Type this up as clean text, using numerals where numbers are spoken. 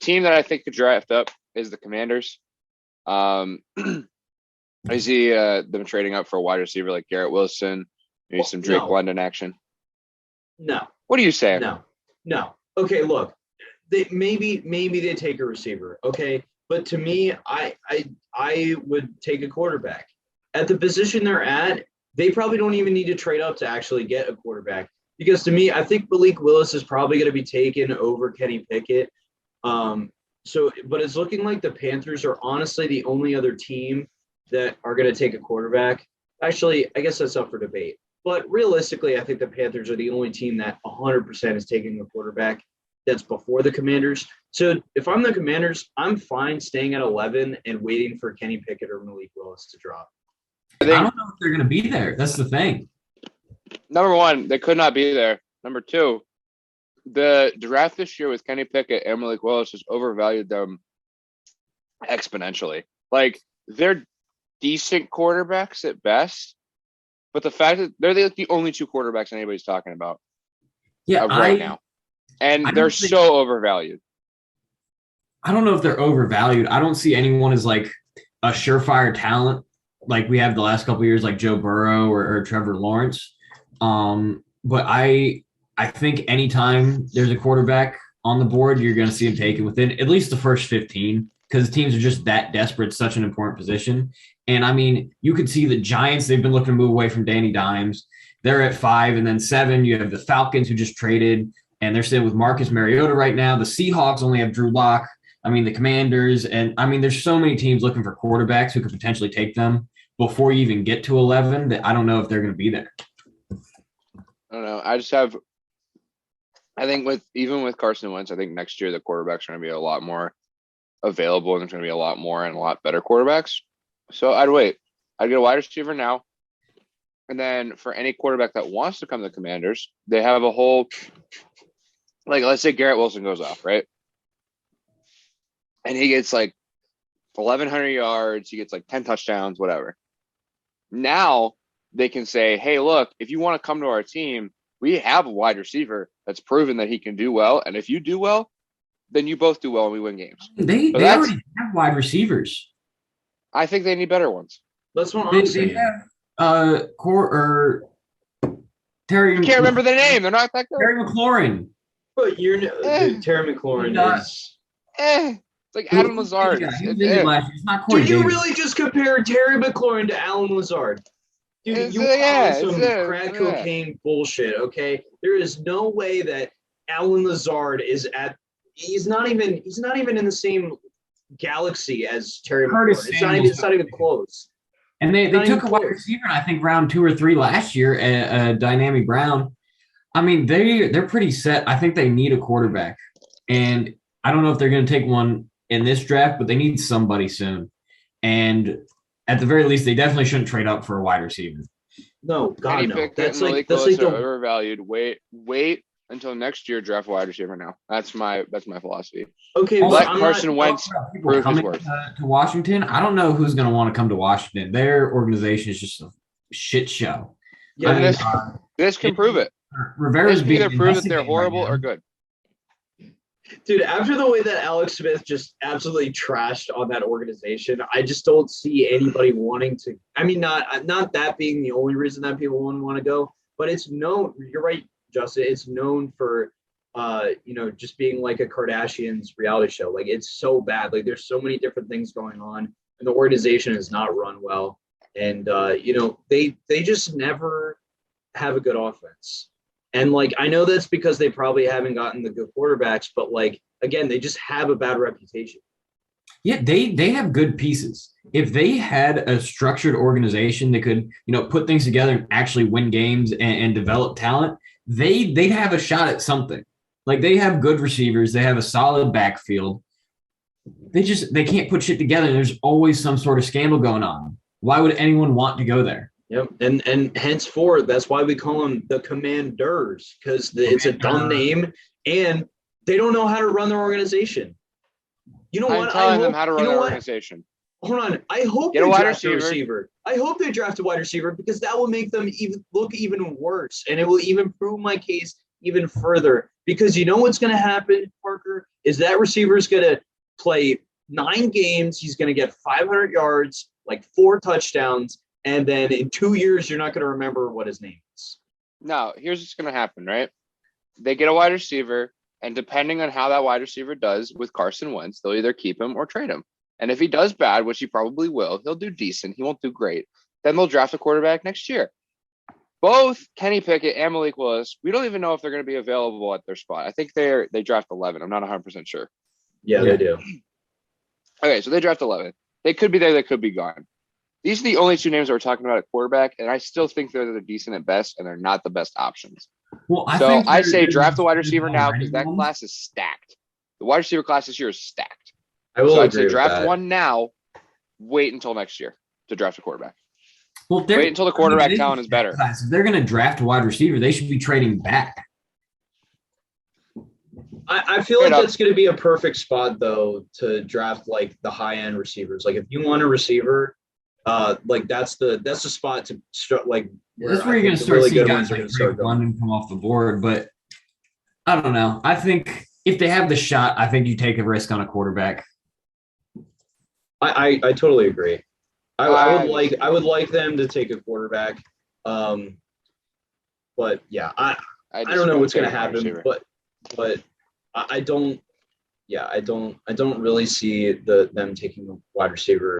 Team that I think could draft up is the Commanders. I see them trading up for a wide receiver like Garrett Wilson, maybe some Drake London action. No. What are you saying? No. Okay, look, maybe they take a receiver. Okay, but to me, I would take a quarterback at the position they're at. They probably don't even need to trade up to actually get a quarterback, because to me, I think Malik Willis is probably going to be taken over Kenny Pickett. But it's looking like the Panthers are honestly the only other team that are going to take a quarterback. Actually, I guess that's up for debate. But realistically, I think the Panthers are the only team that 100% is taking a quarterback that's before the Commanders. So if I'm the Commanders, I'm fine staying at 11 and waiting for Kenny Pickett or Malik Willis to drop. I don't know if they're going to be there. That's the thing. Number one, they could not be there. Number two, the draft this year with Kenny Pickett and Malik Willis has overvalued them exponentially. Like, they're decent quarterbacks at best, but the fact that they're the only two quarterbacks anybody's talking about right now. And they're so overvalued. I don't know if they're overvalued. I don't see anyone as like a surefire talent like we have the last couple of years, like Joe Burrow or Trevor Lawrence. But I think anytime there's a quarterback on the board, you're going to see him taken within at least the first 15, because teams are just that desperate. It's such an important position. And I mean, you could see the Giants, they've been looking to move away from Danny Dimes. They're at 5, and then 7, you have the Falcons who just traded, and they're sitting with Marcus Mariota right now. The Seahawks only have Drew Lock. I mean, the Commanders, and I mean, there's so many teams looking for quarterbacks who could potentially take them before you even get to 11 that I don't know if they're going to be there. I don't know. I think with Carson Wentz, I think next year the quarterbacks are going to be a lot more available, and there's going to be a lot more and a lot better quarterbacks. So I'd wait. I'd get a wide receiver now. And then for any quarterback that wants to come to the Commanders, they have a whole, like, let's say Garrett Wilson goes off, right? And he gets like 1,100 yards, he gets like 10 touchdowns, whatever. Now they can say, hey, look, if you want to come to our team, we have a wide receiver that's proven that he can do well. And if you do well, then you both do well and we win games. They already have wide receivers. I think they need better ones. That's what I'm saying. Terry. I can't remember the name. They're not that good. Terry McLaurin. But Terry McLaurin is. It's like Adam Lazard. Did you really just compare Terry McLaurin to Alan Lazard? Dude, you are some crack cocaine bullshit, okay? There is no way that Alan Lazard is at. He's not even in the same galaxy as Terry McLaurin. It's not even close. And they took a wide receiver, I think, round 2 or 3 last year, Dynamic Brown. I mean, they're pretty set. I think they need a quarterback. And I don't know if they're going to take one in this draft, but they need somebody soon. And at the very least, they definitely shouldn't trade up for a wide receiver. No, God, no. That's like overvalued. Wait until next year, draft wide receiver now. That's my philosophy. Okay, let Carson Wentz prove his worth. To Washington, I don't know who's going to want to come to Washington. Their organization is just a shit show. Yeah, this can prove it. Rivera's either prove that they're horrible or good. Dude, after the way that Alex Smith just absolutely trashed on that organization, I just don't see anybody wanting to. I mean, not that being the only reason that people want to go, but it's known. You're right, Justin. It's known for, just being like a Kardashians reality show. Like, it's so bad. Like, there's so many different things going on, and the organization is not run well. And they just never have a good offense. And, like, I know that's because they probably haven't gotten the good quarterbacks, but, like, again, they just have a bad reputation. Yeah, they have good pieces. If they had a structured organization that could, put things together and actually win games and develop talent, they'd have a shot at something. Like, they have good receivers. They have a solid backfield. They can't put shit together. And there's always some sort of scandal going on. Why would anyone want to go there? Yep, and henceforth, that's why we call them the Commandurrrs, because it's a dumb name, and they don't know how to run their organization. You know what? I'm telling them how to run their organization. Hold on. I hope they draft a receiver. I hope they draft a wide receiver, because that will make them look even worse, and it will even prove my case even further. Because you know what's going to happen, Parker? is that receiver is going to play 9 games. He's going to get 500 yards, like 4 touchdowns. And then in 2 years, you're not going to remember what his name is. No, here's what's going to happen, right? They get a wide receiver, and depending on how that wide receiver does with Carson Wentz, they'll either keep him or trade him. And if he does bad, which he probably will, he'll do decent. He won't do great. Then they'll draft a quarterback next year. Both Kenny Pickett and Malik Willis, we don't even know if they're going to be available at their spot. I think they draft 11. I'm not 100% sure. Yeah, they do. Okay, so they draft 11. They could be there. They could be gone. These are the only 2 names that we're talking about at quarterback, and I still think they're decent at best, and they're not the best options. Well, I say draft a wide receiver now because that class is stacked. The wide receiver class this year is stacked. I will so I'd agree say draft with that. one now, wait until next year to draft a quarterback. Well, wait until the quarterback talent is better. If they're going to draft a wide receiver, they should be trading back. I feel like that's going to be a perfect spot, though, to draft like the high-end receivers. Like if you want a receiver, like that's the spot to start. Like that's where you're going to start seeing guys like Drake London come off the board. But I don't know. I think if they have the shot, I think you take a risk on a quarterback. I totally agree. I would like them to take a quarterback. But yeah, I don't know what's going to happen. But I don't really see them taking a wide receiver